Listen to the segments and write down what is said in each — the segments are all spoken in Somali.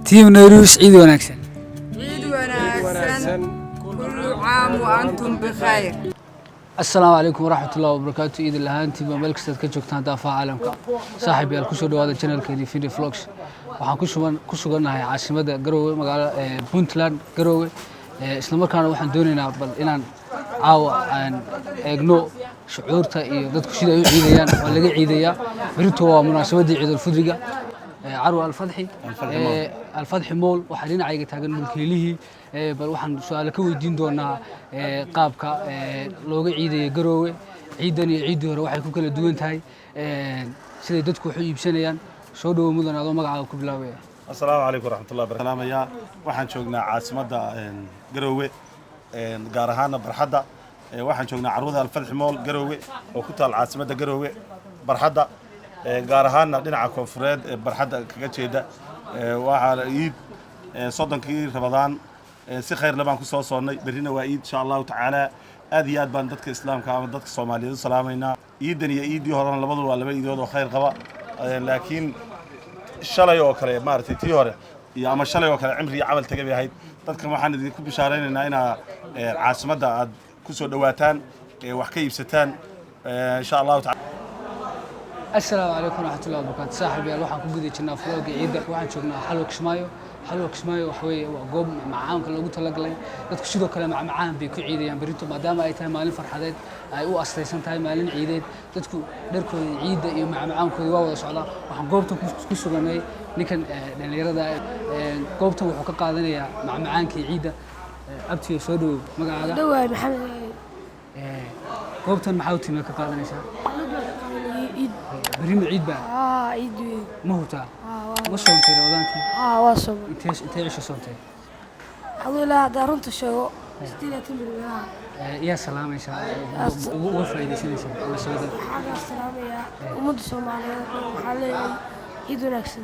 تيم نيروس عيد وناكسن. عيد وناكسن كل عام وأنتم بخير. السلام عليكم ورحمة الله وبركاته. عيد الهانتي بملك ستة كجوكتان دافع عالمك صاحب يالكوشو هذا الشانل كيدي فيديو فلوكس waxaan ku sugannahay caasimada Garowe magaalada Puntland Garowe isla markaana waxaan doonaynaa bal inaan caawa aan eegno shucuurta iyo dadku sida ay u ciidayaan oo laga ciidayaa berito waa munaasabadii Ciid al-Fidriga carwo al-Fadhi mool waxaa dhinacayga taagan mulkiilihii bal waxaan su'aalo ka weydiin doonaa qaabka looga ciidayo Garowe ciidan iyo ciidii hore waxay ku kala duwan tahay sida dadku wax u iibsanayaan soo dhawo mudan adoo magacaaga ku bilaabaya. Assalaamu calaykum waraxmatullahi wabarakaatuh. Waxaan joognaa caasimada Garowe gaar ahaan barxadda waxaan joognaa carwada al-Fadhi mool Garowe oo ku taal caasimada Garowe barxadda gaar ahaan dhinaca koonfureed barxadda kaga jeeda waxa ciid soddonkii Ramadaan si khayr labaan ku soo soonnay berrina waa ciid insha Allah tacaala aad iyo aad baan dadka islaamka ama dadka Soomaaliyeed u salaamayna ciidan iyo ciidii horena labadu waa laba ciidood oo khayr qaba laakiin shalay oo kale maartay tii hore iyo ama shalay oo kale cimri camal tagay ahayd dadkan waxaan idinku bishaaraynaynaa in caasimada aad ku soo dhawaataan wax ka iibsataan insha Allah tacaala. السلام عليكم ورحمة الله وبركاته. صاحبي waxaan ku guday jirnaa vlog ciida waxaan joognaa xalwo Kismaayo wax weeye waa goob macaanka lagu talagalay dadku sidoo kale macaan bay ku ciidayaan berito maadaama ay tahay maalin farxadeed ay u astaysan tahay maalin ciideed dadku dharkooda ciida iyo macaankooda waa wada socdaa waxaan goobtan ku suganay ninkan dhalinyarada goobtan wuxuu ka qaadanayaa macaankii ciida abtiyo soo dhaw magacaaga dhawaa maxamed goobtan maxaa u timid ka qaadanaysaa بريم عيد بقى عيد ما هو تعال وش صنتي رمضانتي واصل انت ايش صنتي الحمد لله دارنت شو ستيلة تمر يا سلام ان شاء الله وفايدة شنو الله سعيد حاجة السلام يا ومد الصومالية حالي عيد ونكسن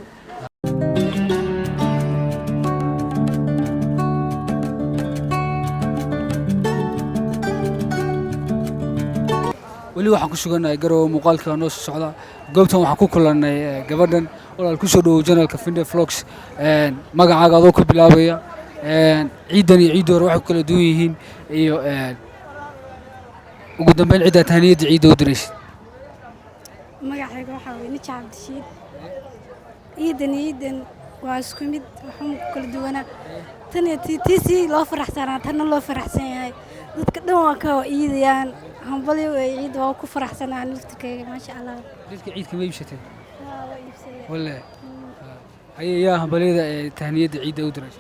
wali waxaan ku sugannahay Garowe muuqaalka noo soo socda goobtan waxaan ku kulannay gabadhan walaal ku soo dhaw channelka Finde Vlogs magacaaga adoo ku bilaabaya ciidan iyo ciid hore waxay kala duwan yihiin iyo ugu dambeyn ciida tahniyada ciid oo diraysid magacayga waxa weeye Nicha Cabdishiid ciidan waa isku mid waxaan kala duwanaa tan iyo tiisi loo faraxsanaa tan loo faraxsan yahay dadka dhan waa ka ciidayaan هنبلي وعيد وأكو فرح سنة عن نفتك ما شاء الله. ليش عيد كم يبشتين؟ يبشتين. ولا هي يا هنبلي تهنية عيد أودرش.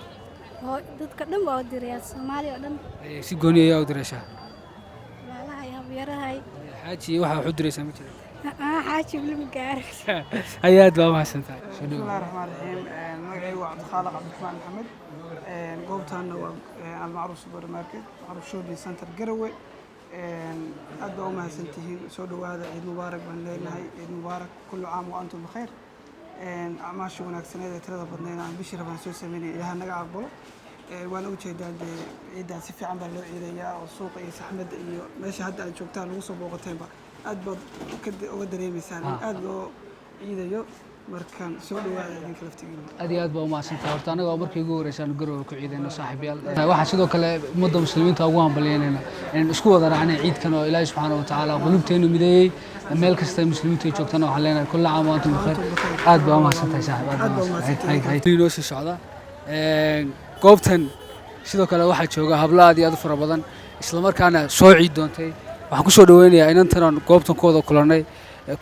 هو تتكلم بأودريات سومالي ودم. سيقوني يا أودرشة. لا هاي هبيرة هاي. حاجي واحد حدري سميتها. حاجي بالمقارب. هيا دوا ما سنتها. بسم الله الرحمن الرحيم. مقعي وعبد الخالق عبد الرحمن محمد. قوبتان المعروف سوبر ماركت معروف شوبي سنتر Garowe. aad baa u mahadsantihiin soo dhawaada ciid mubaarak baan leenahay ciid mubaarak kullu caam wa antum bikhair acmaasha wanaagsaneed ee tirada badneed aan bishii rabaan soo sameynay ilaaha naga aqbalo waan u jeedaa ciidan si fiican baa loo ciidayaa oo suuqa iyo saxmadda iyo meesha hadda aad joogtaan lagu soo booqateenba aad baad uga dareemaysaan in aad loo ciidayo markaan soo dhawaada idinka laftigiina aad iyo aad baa u mahadsantahay horta anaga markii ugu horeysaan Garowe ku ciidayno saaxiibayaal waxaan sidoo kale ummadda muslimiinta ugu hambalyeynayna in isku wada raacnay ciidkan oo Ilaahay subxaanahu wa ta'aala qulubteenu mideeyay meel kasta muslimiintu ay joogtaan waxaan leenahay kullu caam wa antum bikhair aad baa u mahadsantahay saaxiib inoo sii socda goobtan sidoo kale waxaa jooga hablo aad iyo aad u fara badan isla markaana soo ciid doontay waxaan ku soo dhaweynayaa inantan goobtan ku wada kulannay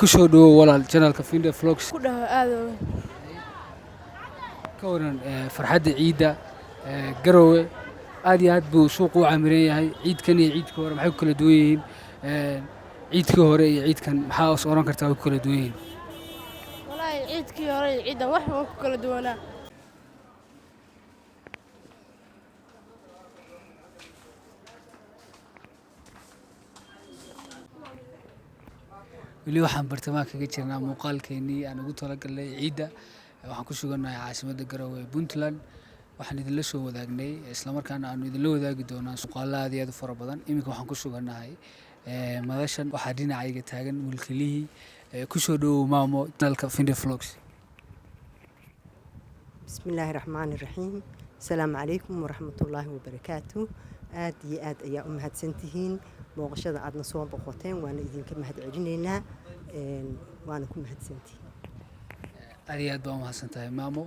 ku soo dhawo walaal channelka Finde Vlogs ku dhaw aad ka waran farxadda ciida Garowe aad iyo aad buu suuq u camiran yahay ciidkan iyo ciidka hore maxay ku kala duwan yihiin ciidkii hore iyo ciidkan maxaa is oran kartaa ku kala duwan yihiin wallahi ciidkii hore iyo ciidan wax ku kala duwanaa weli waxaan bartamaha kaga jirnaa muuqaalkeenii aan ugu talagalnay ciida waxaan ku sugannahay caasimada Garowe Puntland waxaan idinla soo wadaagnay isla markaana aanu idinla wadaagi doonaa suuqaalo aad iyo aad u fara badan iminka waxaan ku sugannahay madashan waxaa dhinacayga taagan mulkilihii ku soo dhawow maamo channelka Finde Vlogs بسم الله الرحمن الرحيم السلام عليكم ورحمة الله وبركاته آد يا آد يا أمهات سنتهين موقشة عدنا صوب بقوتين وأنا إذن كمهد عجنينا وأنا كمهد سنتين aad iyo aad baa umahadsan tahay maamo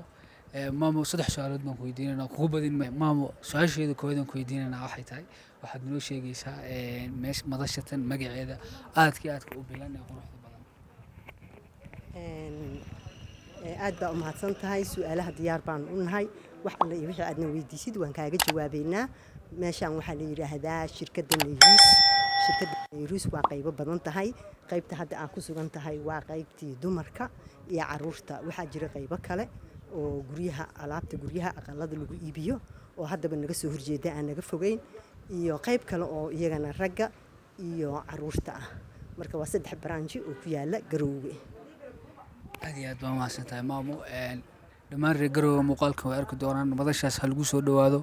maamo saddex su-aalood baan ku weydiinanaa kugu badin maamo su-aasheeda koowadan ku weydiinanaa waxay tahay waxaad noo sheegaysaa meesha madashatan magaceeda aadka u bilan ee quruxda badan aad baa umahadsan tahay su-aalaha diyaar baan u nahay wax alle iyo wixii aadna weydiisid waan kaaga jawaabeynaa meeshaan waxaa la yidhaahdaa shirkadda nayruus waa qaybo badan tahay qaybta hadda aan ku sugan tahay waa qaybtii dumarka iyo caruurta waxaa jira qaybo kale oo guryaha alaabta guryaha aqalada lagu iibiyo oo haddaba naga soo horjeeda aan naga fogeyn iyo qayb kale oo iyagana ragga iyo caruurta ah marka waa 3 branji oo ku yaala Garoowe aad iyo aad baa umahadsan tahay maamo dhammaan reer Garoowe muuqaalkan way arki doonaan madashaas ha lagu soo dhawaado